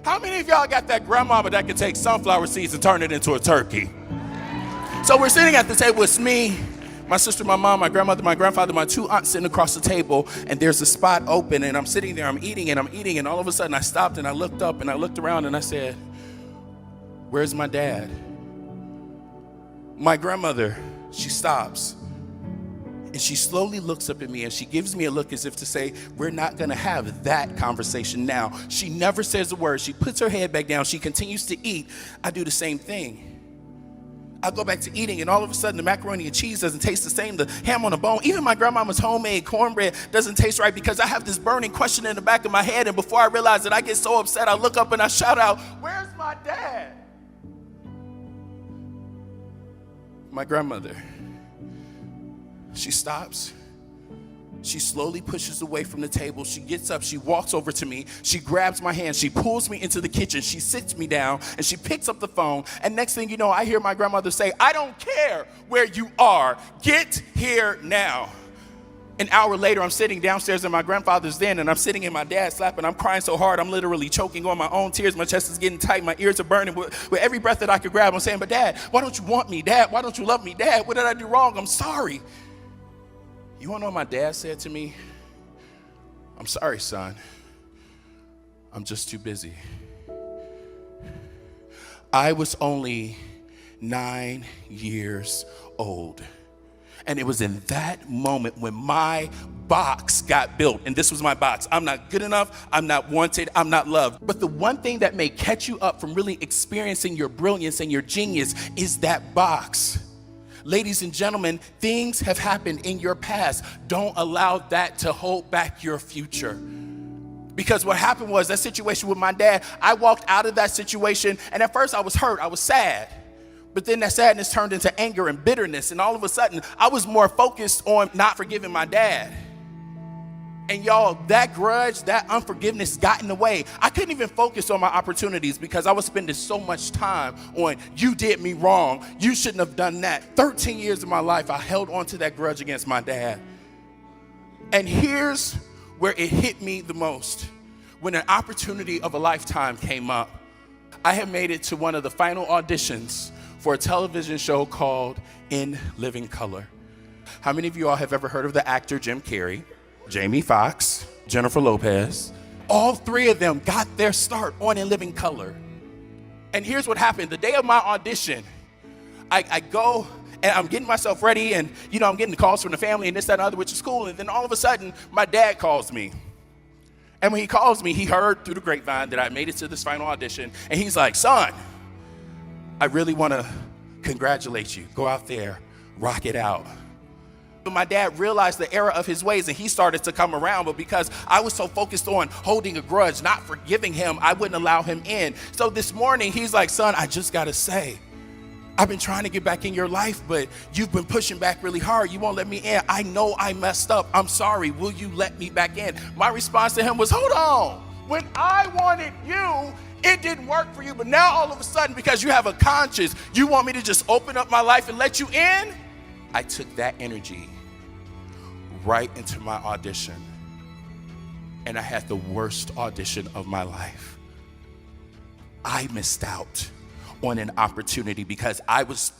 How many of y'all got that grandmama that can take sunflower seeds and turn it into a turkey? So we're sitting at the table. It's me, my sister, my mom, my grandmother, my grandfather, my two aunts sitting across the table, and there's a spot open, and I'm sitting there, I'm eating, and all of a sudden I stopped and I looked up and I looked around and I said, where's my dad? My grandmother, she stops. And she slowly looks up at me and she gives me a look as if to say, we're not gonna have that conversation now. She never says a word. She puts her head back down. She continues to eat. I do the same thing. I go back to eating, and all of a sudden the macaroni and cheese doesn't taste the same. The ham on the bone, even my grandmama's homemade cornbread doesn't taste right, because I have this burning question in the back of my head. And before I realize it, I get so upset, I look up and I shout out, where's my dad? My grandmother, she stops. She slowly pushes away from the table. She gets up, she walks over to me, she grabs my hand, she pulls me into the kitchen, she sits me down, and she picks up the phone. And next thing you know, I hear my grandmother say, I don't care where you are, get here now. An hour later, I'm sitting downstairs in my grandfather's den, and I'm sitting in my dad's lap, and I'm crying so hard, I'm literally choking on my own tears. My chest is getting tight, my ears are burning. With every breath that I could grab, I'm saying, but Dad, why don't you want me? Dad, why don't you love me? Dad, what did I do wrong? I'm sorry. You wanna know what my dad said to me? I'm sorry, son. I'm just too busy. I was only 9 years old. And it was in that moment when my box got built. And this was my box. I'm not good enough. I'm not wanted. I'm not loved. But the one thing that may catch you up from really experiencing your brilliance and your genius is that box. Ladies and gentlemen, things have happened in your past. Don't allow that to hold back your future. Because what happened was that situation with my dad, I walked out of that situation, and at first I was hurt, I was sad. But then that sadness turned into anger and bitterness, and all of a sudden, I was more focused on not forgiving my dad. And y'all, that grudge, that unforgiveness got in the way. I couldn't even focus on my opportunities because I was spending so much time on, you did me wrong, you shouldn't have done that. 13 years of my life, I held on to that grudge against my dad. And here's where it hit me the most. When an opportunity of a lifetime came up, I had made it to one of the final auditions for a television show called In Living Color. How many of you all have ever heard of the actor Jim Carrey, Jamie Foxx, Jennifer Lopez? All three of them got their start on In Living Color. And here's what happened. The day of my audition, I go and I'm getting myself ready, and I'm getting the calls from the family and this, that, and other, which is cool. And then all of a sudden, my dad calls me. And when he calls me, he heard through the grapevine that I made it to this final audition. And he's like, son, I really want to congratulate you. Go out there, rock it out. But my dad realized the error of his ways, and he started to come around. But because I was so focused on holding a grudge, not forgiving him, I wouldn't allow him in. So this morning, he's like, son, I just got to say, I've been trying to get back in your life, but you've been pushing back really hard. You won't let me in. I know I messed up. I'm sorry. Will you let me back in? My response to him was, hold on. When I wanted you, it didn't work for you. But now all of a sudden, because you have a conscience, you want me to just open up my life and let you in? I took that energy right into my audition. And I had the worst audition of my life. I missed out on an opportunity because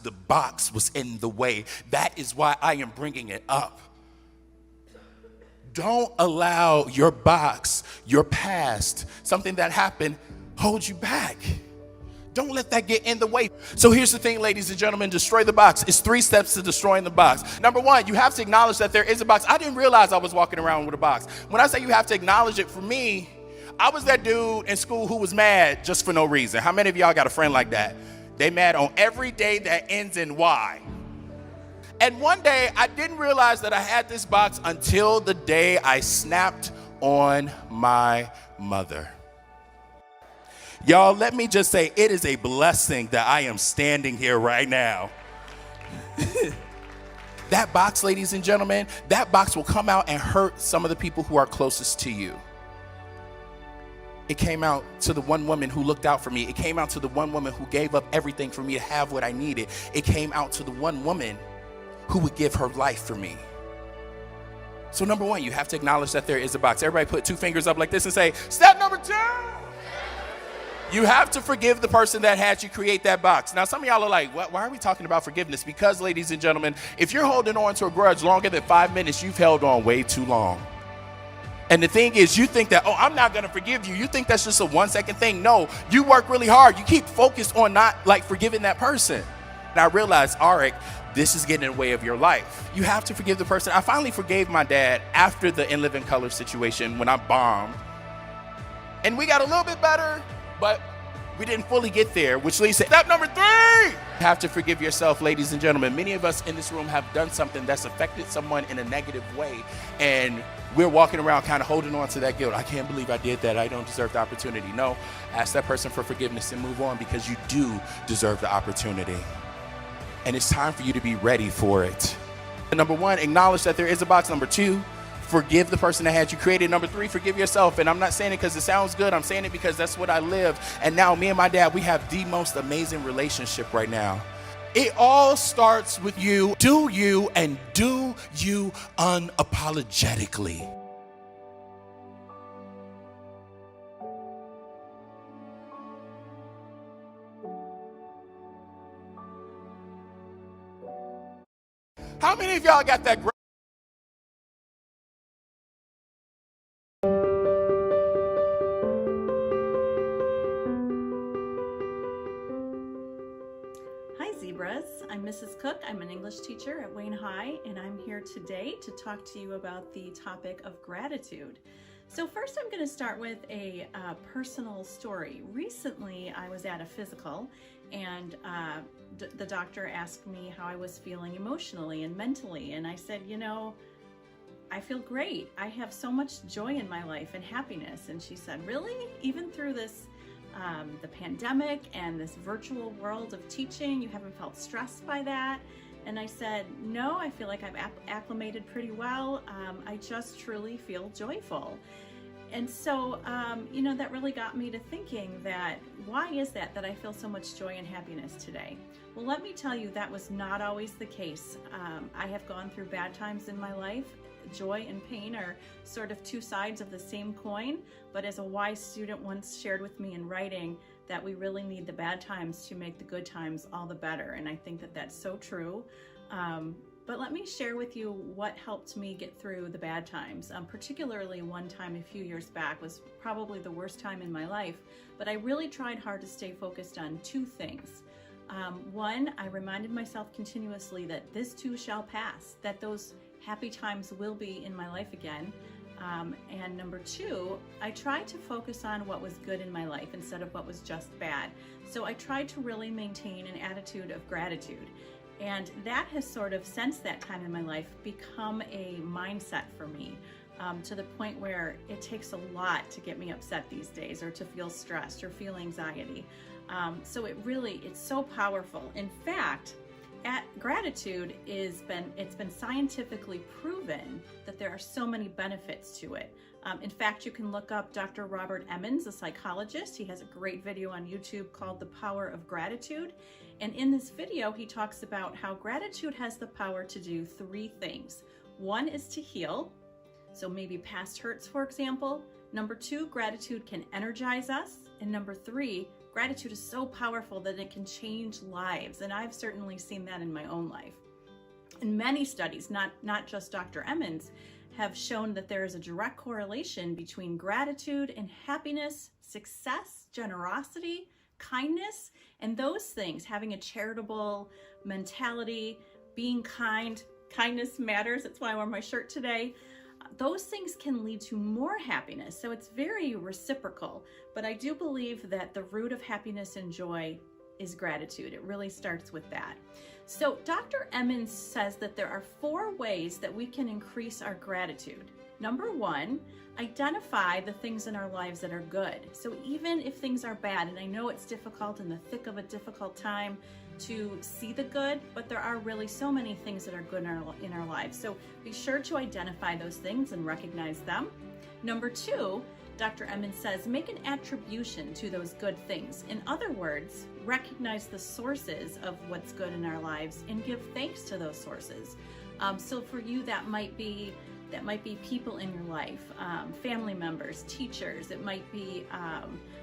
the box was in the way. That is why I am bringing it up. Don't allow your box, your past, something that happened, hold you back. Don't let that get in the way. So here's the thing, ladies and gentlemen, destroy the box. It's 3 steps to destroying the box. Number 1, you have to acknowledge that there is a box. I didn't realize I was walking around with a box. When I say you have to acknowledge it, for me, I was that dude in school who was mad just for no reason. How many of y'all got a friend like that? They mad on every day that ends in Y. And one day, I didn't realize that I had this box until the day I snapped on my mother. Y'all, let me just say, it is a blessing that I am standing here right now. That box, ladies and gentlemen, that box will come out and hurt some of the people who are closest to you. It came out to the one woman who looked out for me. It came out to the one woman who gave up everything for me to have what I needed. It came out to the one woman who would give her life for me. So number 1, you have to acknowledge that there is a box. Everybody put 2 fingers up like this and say, step number 2. You have to forgive the person that had you create that box. Now, some of y'all are like, why are we talking about forgiveness? Because, ladies and gentlemen, if you're holding on to a grudge longer than 5 minutes, you've held on way too long. And the thing is, you think that, oh, I'm not going to forgive you. You think that's just a 1 second thing. No, you work really hard. You keep focused on not like forgiving that person. And I realized, Arik, this is getting in the way of your life. You have to forgive the person. I finally forgave my dad after the In Living Color situation when I bombed. And we got a little bit better, but we didn't fully get there, which leads to step number 3. You have to forgive yourself, ladies and gentlemen. Many of us in this room have done something that's affected someone in a negative way, and we're walking around kind of holding on to that guilt. I can't believe I did that. I don't deserve the opportunity. No, ask that person for forgiveness and move on, because you do deserve the opportunity. And it's time for you to be ready for it. Number 1, acknowledge that there is a box. Number 2, forgive the person that had you created. Number 3, forgive yourself. And I'm not saying it because it sounds good. I'm saying it because that's what I live. And now me and my dad, we have the most amazing relationship right now. It all starts with you. Do you, and do you unapologetically. How many of y'all got that? Hi Zebras, I'm Mrs. Cook. I'm an English teacher at Wayne High, and I'm here today to talk to you about the topic of gratitude. So first I'm going to start with a personal story. Recently I was at a physical, and the doctor asked me how I was feeling emotionally and mentally, and I said, you know, I feel great. I have so much joy in my life and happiness. And she said, really? Even through this the pandemic and this virtual world of teaching, you haven't felt stressed by that? And I said, no, I feel like I've acclimated pretty well. I just truly feel joyful. And so, you know, that really got me to thinking that, why is that I feel so much joy and happiness today? Well, let me tell you, that was not always the case. I have gone through bad times in my life. Joy and pain are sort of two sides of the same coin, but as a wise student once shared with me in writing, that we really need the bad times to make the good times all the better. And I think that that's so true. But let me share with you what helped me get through the bad times. Particularly one time a few years back was probably the worst time in my life, but I really tried hard to stay focused on 2 things. One, I reminded myself continuously that this too shall pass, that those happy times will be in my life again. And number 2, I tried to focus on what was good in my life instead of what was just bad. So I tried to really maintain an attitude of gratitude. And that has sort of, since that time in my life, become a mindset for me, to the point where it takes a lot to get me upset these days, or to feel stressed or feel anxiety. So it's so powerful. In fact, gratitude it's been scientifically proven that there are so many benefits to it. In fact, you can look up Dr. Robert Emmons, a psychologist. He has a great video on YouTube called The Power of Gratitude. And in this video, he talks about how gratitude has the power to do 3 things. 1 is to heal, so maybe past hurts, for example. Number 2, gratitude can energize us. And number 3, gratitude is so powerful that it can change lives. And I've certainly seen that in my own life. And many studies, not just Dr. Emmons, have shown that there is a direct correlation between gratitude and happiness, success, generosity, kindness, and those things, having a charitable mentality, being kind. Kindness matters. That's why I wore my shirt today. Those things can lead to more happiness. So it's very reciprocal. But I do believe that the root of happiness and joy is gratitude. It really starts with that. So Dr. Emmons says that there are 4 ways that we can increase our gratitude. Number 1, identify the things in our lives that are good. So even if things are bad, and I know it's difficult in the thick of a difficult time to see the good, but there are really so many things that are good in our lives. So be sure to identify those things and recognize them. Number 2, Dr. Emmons says, make an attribution to those good things. In other words, recognize the sources of what's good in our lives and give thanks to those sources. So for you, that might be That might be people in your life, family members, teachers. It might be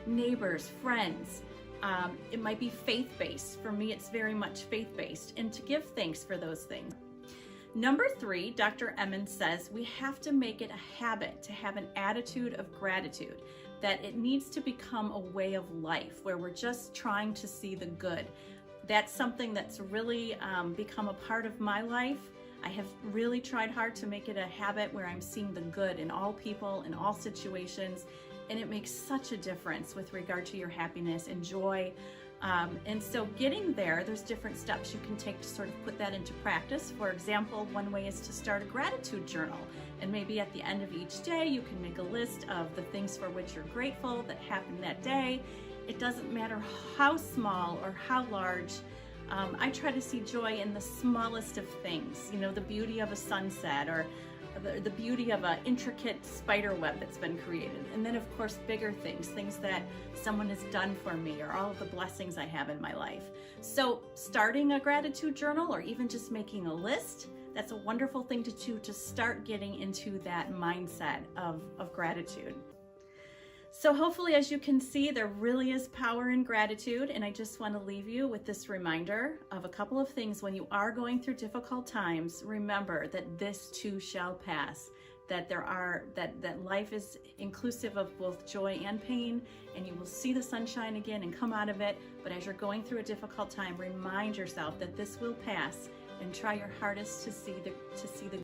neighbors, friends. It might be faith-based. For me, it's very much faith-based, and to give thanks for those things. Number 3, Dr. Emmons says we have to make it a habit to have an attitude of gratitude, that it needs to become a way of life where we're just trying to see the good. That's something that's really become a part of my life. I have really tried hard to make it a habit where I'm seeing the good in all people, in all situations, and it makes such a difference with regard to your happiness and joy. And so getting there, there's different steps you can take to sort of put that into practice. For example, one way is to start a gratitude journal. And maybe at the end of each day, you can make a list of the things for which you're grateful that happened that day. It doesn't matter how small or how large. I try to see joy in the smallest of things, you know, the beauty of a sunset, or the beauty of an intricate spider web that's been created. And then of course, bigger things, things that someone has done for me, or all of the blessings I have in my life. So starting a gratitude journal, or even just making a list, that's a wonderful thing to do to start getting into that mindset of gratitude. So hopefully, as you can see, there really is power in gratitude, and I just want to leave you with this reminder of a couple of things. When you are going through difficult times, remember that this too shall pass, that life is inclusive of both joy and pain, and you will see the sunshine again and come out of it. But as you're going through a difficult time, remind yourself that this will pass, and try your hardest to see the